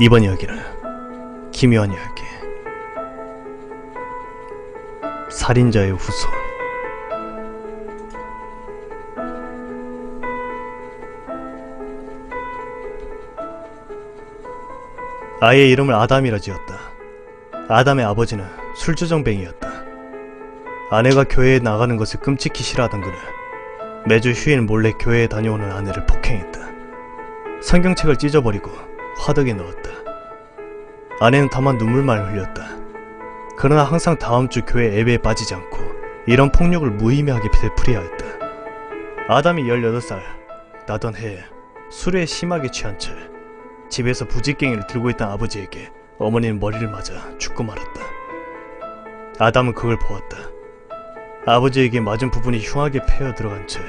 이번 이야기는 기묘한 이야기, 살인자의 후손. 아이의 이름을 아담이라 지었다. 아담의 아버지는 술주정뱅이였다. 아내가 교회에 나가는 것을 끔찍히 싫어하던 그는 매주 휴일 몰래 교회에 다녀오는 아내를 폭행했다. 성경책을 찢어버리고 화덕에 넣었다. 아내는 다만 눈물만 흘렸다. 그러나 항상 다음 주 교회 예배에 빠지지 않고 이런 폭력을 무의미하게 되풀이하여 했다. 아담이 18살 나던 해에 술에 심하게 취한 채 집에서 부직갱이를 들고 있던 아버지에게 어머니는 머리를 맞아 죽고 말았다. 아담은 그걸 보았다. 아버지에게 맞은 부분이 흉하게 패어 들어간 채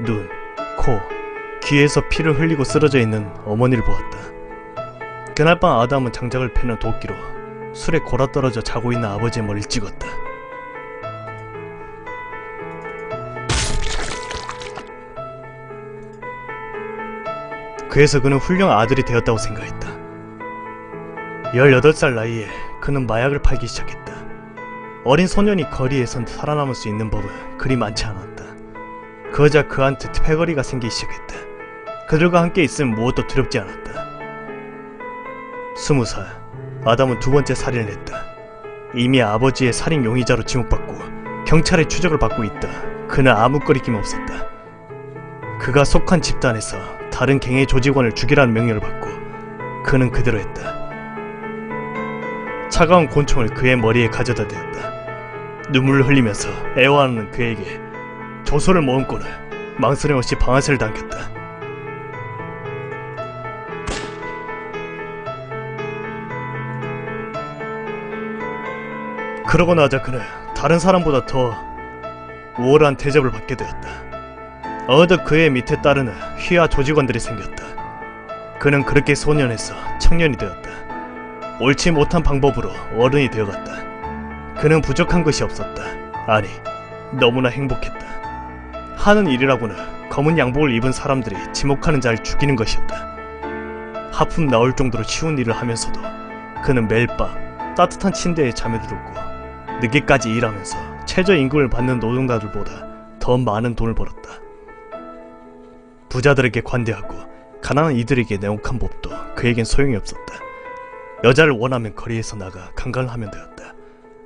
눈, 코, 귀에서 피를 흘리고 쓰러져 있는 어머니를 보았다. 그날 밤 아담은 장작을 패는 도끼로 술에 골아떨어져 자고 있는 아버지의 머리를 찍었다. 그래서 그는 훌륭한 아들이 되었다고 생각했다. 18살 나이에 그는 마약을 팔기 시작했다. 어린 소년이 거리에선 살아남을 수 있는 법은 그리 많지 않았다. 그러자 그한테 패거리가 생기기 시작했다. 그들과 함께 있으면 무엇도 두렵지 않았다. 20살, 아담은 두 번째 살인을 했다. 이미 아버지의 살인 용의자로 지목받고 경찰의 추적을 받고 있다. 그는 아무 거리낌 없었다. 그가 속한 집단에서 다른 갱의 조직원을 죽이라는 명령을 받고 그는 그대로 했다. 차가운 곤충을 그의 머리에 가져다 대었다. 눈물을 흘리면서 애워하는 그에게 조소를 머금고는 망설임 없이 방아쇠를 당겼다. 그러고 나자 그는 다른 사람보다 더 우월한 대접을 받게 되었다. 어느덧 그의 밑에 따르는 휘하 조직원들이 생겼다. 그는 그렇게 소년에서 청년이 되었다. 옳지 못한 방법으로 어른이 되어갔다. 그는 부족한 것이 없었다. 아니, 너무나 행복했다. 하는 일이라고는 검은 양복을 입은 사람들이 지목하는 자를 죽이는 것이었다. 하품 나올 정도로 쉬운 일을 하면서도 그는 매일 밤 따뜻한 침대에 잠에 들었고 늦게까지 일하면서 최저임금을 받는 노동자들보다 더 많은 돈을 벌었다. 부자들에게 관대하고 가난한 이들에게 냉혹한 법도 그에겐 소용이 없었다. 여자를 원하면 거리에서 나가 강간을 하면 되었다.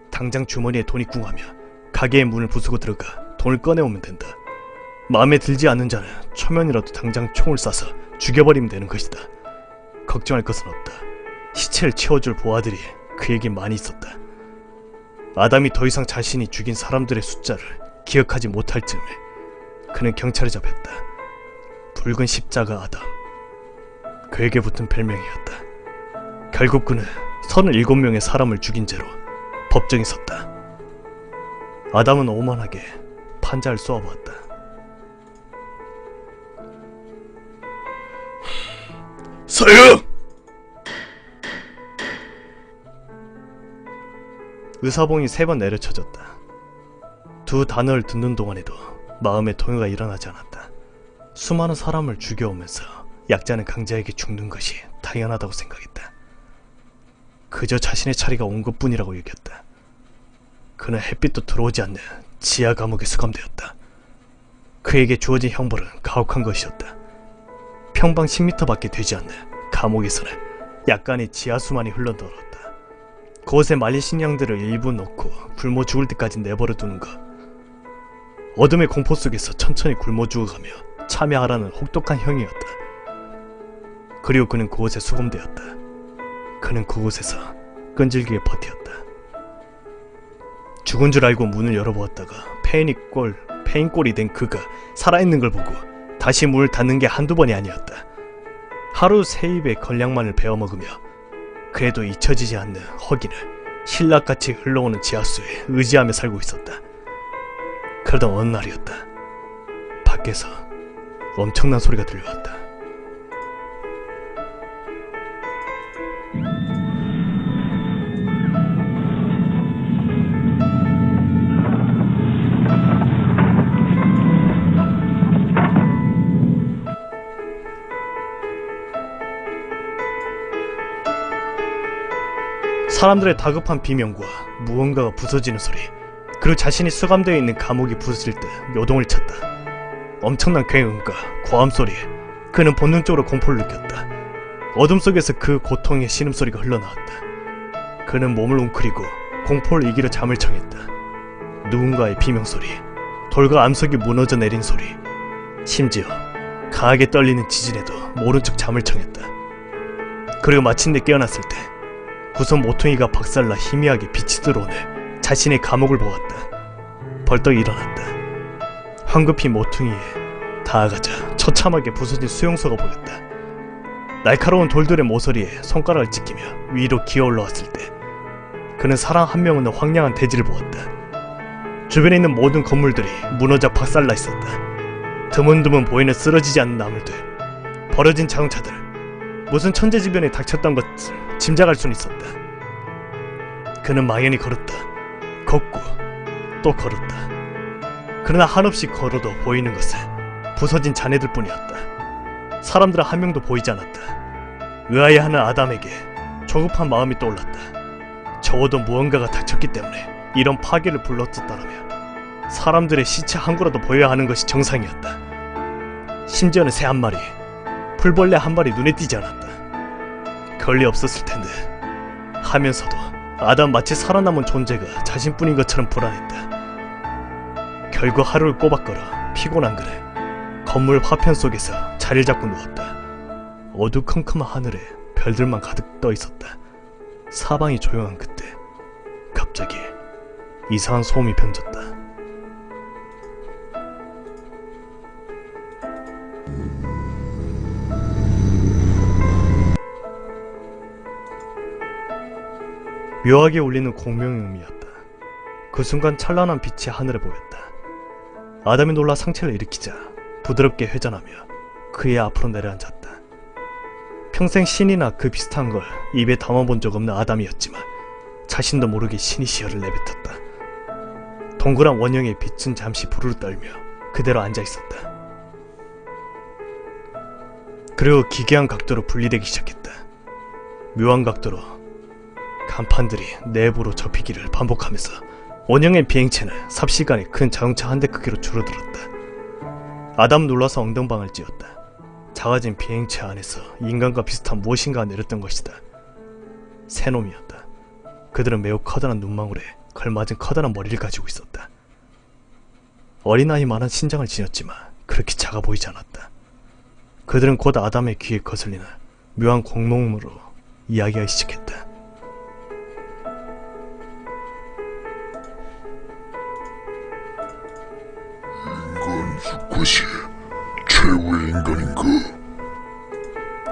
당장 주머니에 돈이 궁하며 가게의 문을 부수고 들어가 돈을 꺼내오면 된다. 마음에 들지 않는 자는 초면이라도 당장 총을 쏴서 죽여버리면 되는 것이다. 걱정할 것은 없다. 시체를 채워줄 보아들이 그에게 많이 있었다. 아담이 더 이상 자신이 죽인 사람들의 숫자를 기억하지 못할 즈음에 그는 경찰에 잡혔다. 붉은 십자가 아담, 그에게 붙은 별명이었다. 결국 그는 37명의 사람을 죽인 죄로 법정에 섰다. 아담은 오만하게 판자를 쏘아보았다. 서유! 의사봉이 3번 내려쳐졌다. 두 단어를 듣는 동안에도 마음의 동요가 일어나지 않았다. 수많은 사람을 죽여오면서 약자는 강자에게 죽는 것이 당연하다고 생각했다. 그저 자신의 차례가 온 것뿐이라고 여겼다. 그는 햇빛도 들어오지 않는 지하 감옥에 수감되었다. 그에게 주어진 형벌은 가혹한 것이었다. 평방 10m밖에 되지 않는 감옥에서는 약간의 지하수만이 흘러들어왔다. 그곳에 말린 식량들을 일부 넣고 굶어 죽을 때까지 내버려 두는 것. 어둠의 공포 속에서 천천히 굶어 죽어가며 참여하라는 혹독한 형이었다. 그리고 그는 그곳에 수감되었다. 그는 그곳에서 끈질기게 버텼다. 죽은 줄 알고 문을 열어보았다가 페인꼴이 된 그가 살아있는 걸 보고 다시 문을 닫는 게 한두 번이 아니었다. 하루 3입의 걸량만을 베어먹으며 그래도 잊혀지지 않는 허기를 신락같이 흘러오는 지하수에 의지하며 살고 있었다. 그러던 어느 날이었다. 밖에서 엄청난 소리가 들려왔다. 사람들의 다급한 비명과 무언가가 부서지는 소리, 그리고 자신이 수감되어 있는 감옥이 부서질 때 요동을 쳤다. 엄청난 굉음과 고함 소리에 그는 본능적으로 공포를 느꼈다. 어둠 속에서 그 고통의 신음소리가 흘러나왔다. 그는 몸을 웅크리고 공포를 이기려 잠을 청했다. 누군가의 비명소리, 돌과 암석이 무너져 내린 소리, 심지어 강하게 떨리는 지진에도 모른 척 잠을 청했다. 그리고 마침내 깨어났을 때 구석 모퉁이가 박살나 희미하게 빛이 들어오는 자신의 감옥을 보았다. 벌떡 일어났다. 황급히 모퉁이에 다가가자 처참하게 부서진 수용소가 보였다. 날카로운 돌들의 모서리에 손가락을 찍히며 위로 기어 올라왔을 때 그는 사람 한 명 없는 황량한 대지를 보았다. 주변에 있는 모든 건물들이 무너져 박살나 있었다. 드문드문 보이는 쓰러지지 않는 나물들, 버려진 자동차들, 무슨 천재지변에 닥쳤던 것을 짐작할 수는 있었다. 그는 막연히 걸었다. 걷고 또 걸었다. 그러나 한없이 걸어도 보이는 것은 부서진 잔해들 뿐이었다. 사람들은 한 명도 보이지 않았다. 의아해하는 아담에게 조급한 마음이 떠올랐다. 적어도 무언가가 닥쳤기 때문에 이런 파괴를 불렀었다라며 사람들의 시체 한 구라도 보여야 하는 것이 정상이었다. 심지어는 새 한 마리, 풀벌레 한 마리 눈에 띄지 않았다. 그럴 리 없었을 텐데 하면서도 아담 마치 살아남은 존재가 자신뿐인 것처럼 불안했다. 결국 하루를 꼬박걸어 피곤한 그는 건물 화편 속에서 자리를 잡고 누웠다. 어두컴컴한 하늘에 별들만 가득 떠 있었다. 사방이 조용한 그때 갑자기 이상한 소음이 번졌다. 묘하게 울리는 공명의 음이었다. 그 순간 찬란한 빛이 하늘에 보였다. 아담이 놀라 상체를 일으키자 부드럽게 회전하며 그의 앞으로 내려앉았다. 평생 신이나 그 비슷한 걸 입에 담아본 적 없는 아담이었지만 자신도 모르게 신의 시열을 내뱉었다. 동그란 원형의 빛은 잠시 부르르 떨며 그대로 앉아있었다. 그리고 기괴한 각도로 분리되기 시작했다. 묘한 각도로 간판들이 내부로 접히기를 반복하면서 원형의 비행체는 삽시간에 큰 자동차 한 대 크기로 줄어들었다. 아담 놀라서 엉덩방을 찧었다. 작아진 비행체 안에서 인간과 비슷한 무엇인가가 내렸던 것이다. 새 놈이었다. 그들은 매우 커다란 눈망울에 걸맞은 커다란 머리를 가지고 있었다. 어린아이만한 신장을 지녔지만 그렇게 작아 보이지 않았다. 그들은 곧 아담의 귀에 거슬리는 묘한 공몽으로 이야기하기 시작했다. 인간 수컷이 최후의 인간인가?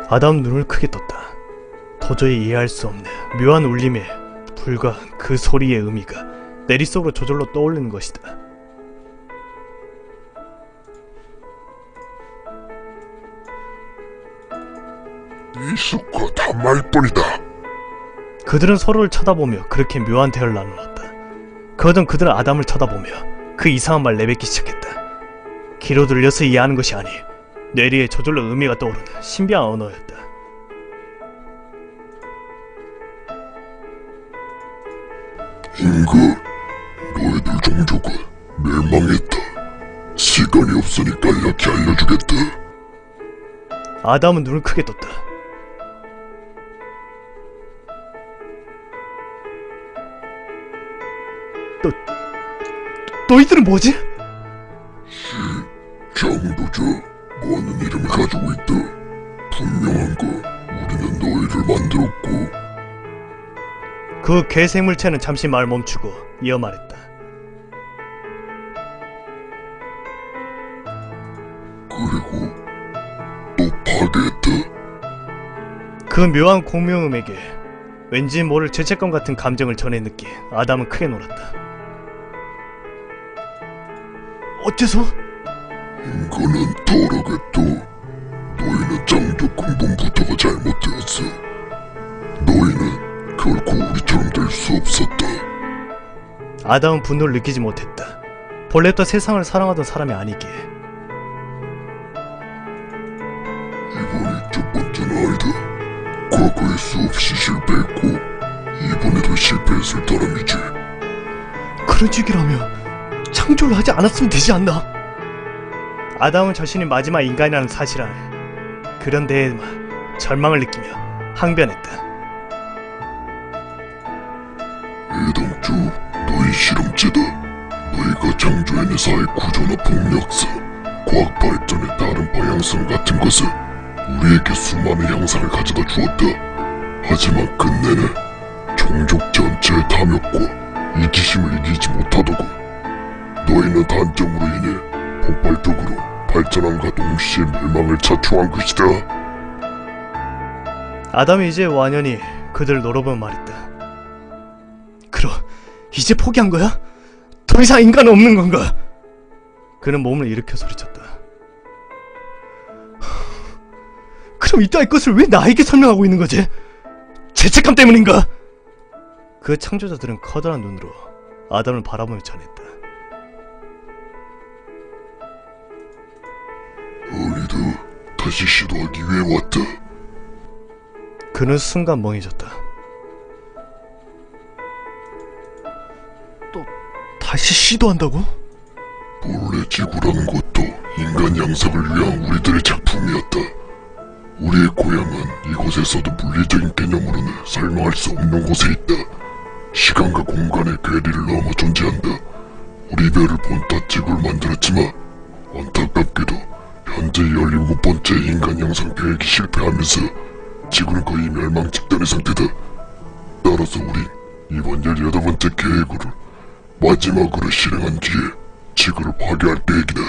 아담 눈을 크게 떴다. 도저히 이해할 수 없는 묘한 울림에 불과한 그 소리의 의미가 내릿속으로 저절로 떠오르는 것이다. 이 수컷 한 마리뿐이다. 그들은 서로를 쳐다보며 그렇게 묘한 대화를 나누었다. 그러던 그들은 아담을 쳐다보며 그 이상한 말 내뱉기 시작했다. 귀로 들려서 이해하는 것이 아니 뇌리에 저절로 의미가 떠오르는 신비한 언어였다. 인간, 너희들 종족은 멸망했다. 시간이 없으니까 이렇게 알려주겠다. 아담은 눈을 크게 떴다. 너희들은 뭐지? 장도자, 많은 이름을 가지고 있다. 분명한 건 우리는 너희를 만들었고 그 괴생물체는 잠시 말 멈추고 이어 말했다. 그리고 또 파괴했다. 그 묘한 공명음에게 왠지 모를 죄책감 같은 감정을 전해 느낀 아담은 크게 놀았다. 어째서? 인간은 돌아갔다. 너희는 장족 근본부터가 잘못되었어. 너희는 결코 우리처럼 될 수 없었다. 아담은 분노를 느끼지 못했다. 본래부터 세상을 사랑하던 사람이 아니기에. 이번이 첫 번째는 아니다. 과거에 수없이 실패했고 이번에도 실패했을 따름이지. 그런 식이라며 창조를 하지 않았으면 되지 않나? 아담은 자신이 마지막 인간이라는 사실 안에 그런 데에만 절망을 느끼며 항변했다. 애당초 너희 실험체다. 너희가 창조해낸 사회 구조나 폭력사, 과학 발전의 다른 방향성 같은 것을 우리에게 수많은 향상을 가져다 주었다. 하지만 끝내는 종족 전체의 탐욕과 이기심을 이기지 못하더군. 너희는 단점으로 인해 폭발적으로 발전함과 동시에 멸망을 자초한 것이다. 아담이 이제 완연히 그들을 노려보며 말했다. 그럼 이제 포기한 거야? 더 이상 인간은 없는 건가? 그는 몸을 일으켜 소리쳤다. 그럼 이따위 것을 왜 나에게 설명하고 있는 거지? 죄책감 때문인가? 그 창조자들은 커다란 눈으로 아담을 바라보며 전했다. 어리다. 다시 시도하기 위해 왔다. 그는 순간 멍해졌다. 또 다시 시도한다고? 본래 지구라는 것도 인간 양성을 위한 우리들의 작품이었다. 우리의 고향은 이곳에서도 물리적인 개념으로는 설명할 수 없는 곳에 있다. 시간과 공간의 괴리를 넘어 존재한다. 우리 별을 본따 지구를 만들었지만 안타깝게도 현재 17번째 인간 양성 계획이 실패하면서 지구는 거의 멸망 직전의 상태다. 따라서 우린 이번 18번째 계획으로 마지막으로 실행한 뒤에 지구를 파괴할 계획이다.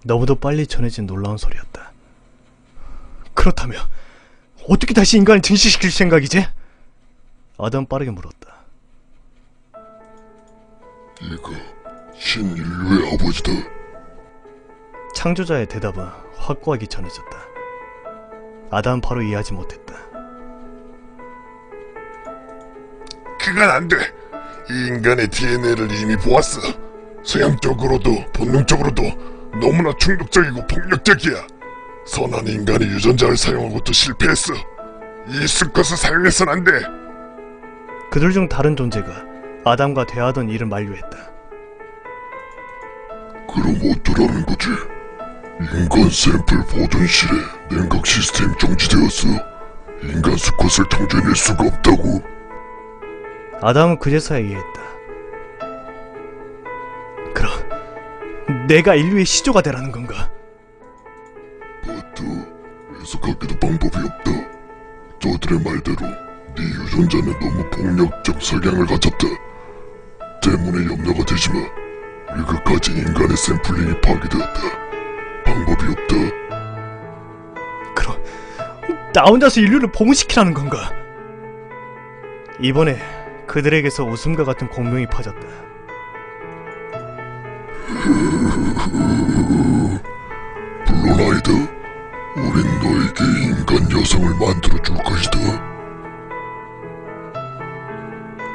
너무도 빨리 전해진 놀라운 소리였다. 그렇다면 어떻게 다시 인간을 증식시킬 생각이지? 아담 빠르게 물었다. 네가 신인류의 아버지다. 창조자의 대답은 확고하게 전해졌다. 아담은 바로 이해하지 못했다. 그건 안 돼. 이 인간의 DNA를 이미 보았어. 서양적으로도 본능적으로도 너무나 충격적이고 폭력적이야. 선한 인간이 유전자를 사용하고도 실패했어. 이 수컷을 사용해서는 안 돼. 그들 중 다른 존재가 아담과 대하던 일을 만류했다. 그럼 어쩌라는 거지? 인간 샘플 보존실에 냉각 시스템이 정지되었어. 인간 수컷을 창조해낼 수가 없다고. 아담은 그제서야 이해했다. 그럼 내가 인류의 시조가 되라는 건가? 맞다. 해석하기도 방법이 없다. 저들의 말대로 네 유전자는 너무 폭력적 석양을 가졌다. 때문에 염려가 되지만 우리가 가진 인간의 샘플링이 파괴되었다. 방법이 없다. 그럼 나 혼자서 인류를 봉인시키라는 건가? 이번에 그들에게서 웃음과 같은 공명이 퍼졌다. 물론 아니다. 우린 너에게 인간 여성을 만들어줄 것이다.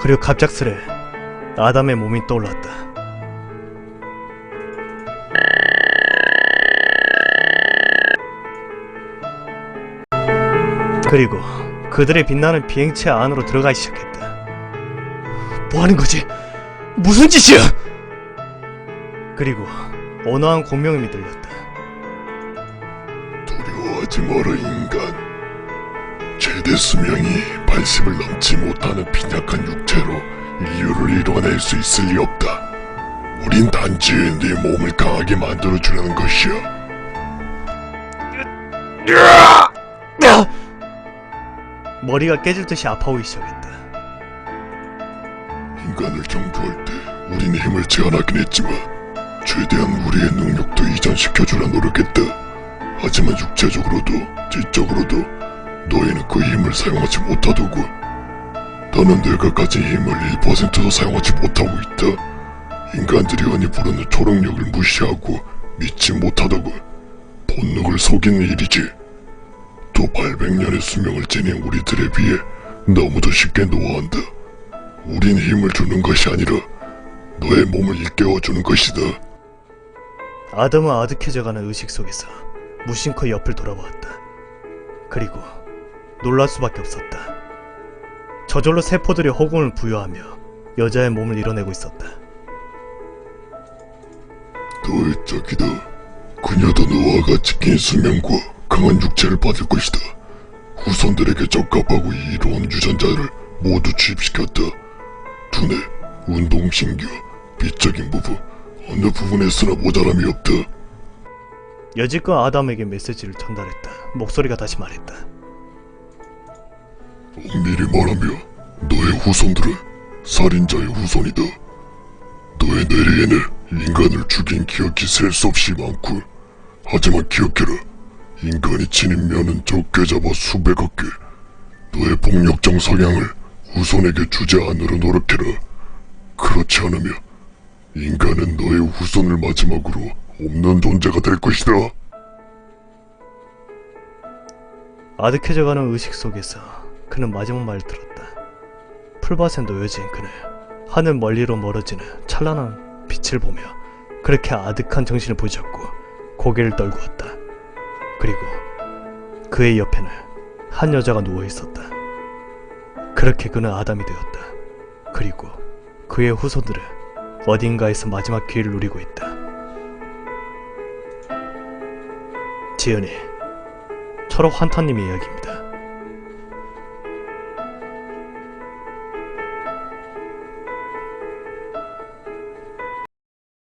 그리고 갑작스레 아담의 몸이 떠올랐다. 그리고 그들의 빛나는 비행체 안으로 들어가기 시작했다. 뭐하는 거지? 무슨 짓이야? 그리고 온화한 공명음이 들렸다. 두려워하지 마라 인간. 최대 수명이 80을 넘지 못하는 빈약한 육체로 인류를 이뤄낼 수 있을 리 없다. 우린 단지 네 몸을 강하게 만들어주려는 것이야. 머리가 깨질 듯이 아파오기 시작했다. 인간을 창조할 때 우리는 힘을 제한하긴 했지만 최대한 우리의 능력도 이전시켜주려 노력했다. 하지만 육체적으로도 지적으로도 너희는 그 힘을 사용하지 못하더군. 너는 내가 가진 힘을 1%도 사용하지 못하고 있다. 인간들이 흔히 부르는 초능력을 무시하고 믿지 못하더군. 본능을 속이는 일이지. 또 800년의 수명을 지닌 우리들에 비해 너무도 쉽게 노화한다. 우린 힘을 주는 것이 아니라 너의 몸을 일깨워주는 것이다. 아담은 아득해져가는 의식 속에서 무심코 옆을 돌아보았다. 그리고 놀랄 수밖에 없었다. 저절로 세포들이 허공을 부여하며 여자의 몸을 이뤄내고 있었다. 너의 짝이다. 그녀도 너와 같이 긴 수명과 강한 육체를 받을 것이다. 후손들에게 적합하고 이로운 유전자를 모두 주입시켰다. 두뇌, 운동신경, 비적인 부분 어느 부분에서나 모자람이 없다. 여지껏 아담에게 메시지를 전달했다. 목소리가 다시 말했다. 엄밀히 말하며 너의 후손들은 살인자의 후손이다. 너의 뇌리에는 인간을 죽인 기억이 셀 수 없이 많군. 하지만 기억해라. 인간이 지닌 면은 적게 잡아 수백억 개. 너의 폭력적 성향을 후손에게 주지 않으려 노력해라. 그렇지 않으면 인간은 너의 후손을 마지막으로 없는 존재가 될 것이다. 아득해져가는 의식 속에서 그는 마지막 말을 들었다. 풀밭에 놓여진 그는 하늘 멀리로 멀어지는 찬란한 빛을 보며 그렇게 아득한 정신을 부여잡고 고개를 떨구었다. 그리고 그의 옆에는 한 여자가 누워있었다. 그렇게 그는 아담이 되었다. 그리고 그의 후손들은 어딘가에서 마지막 기회를 누리고 있다. 지연이, 철옥 환타님의 이야기입니다.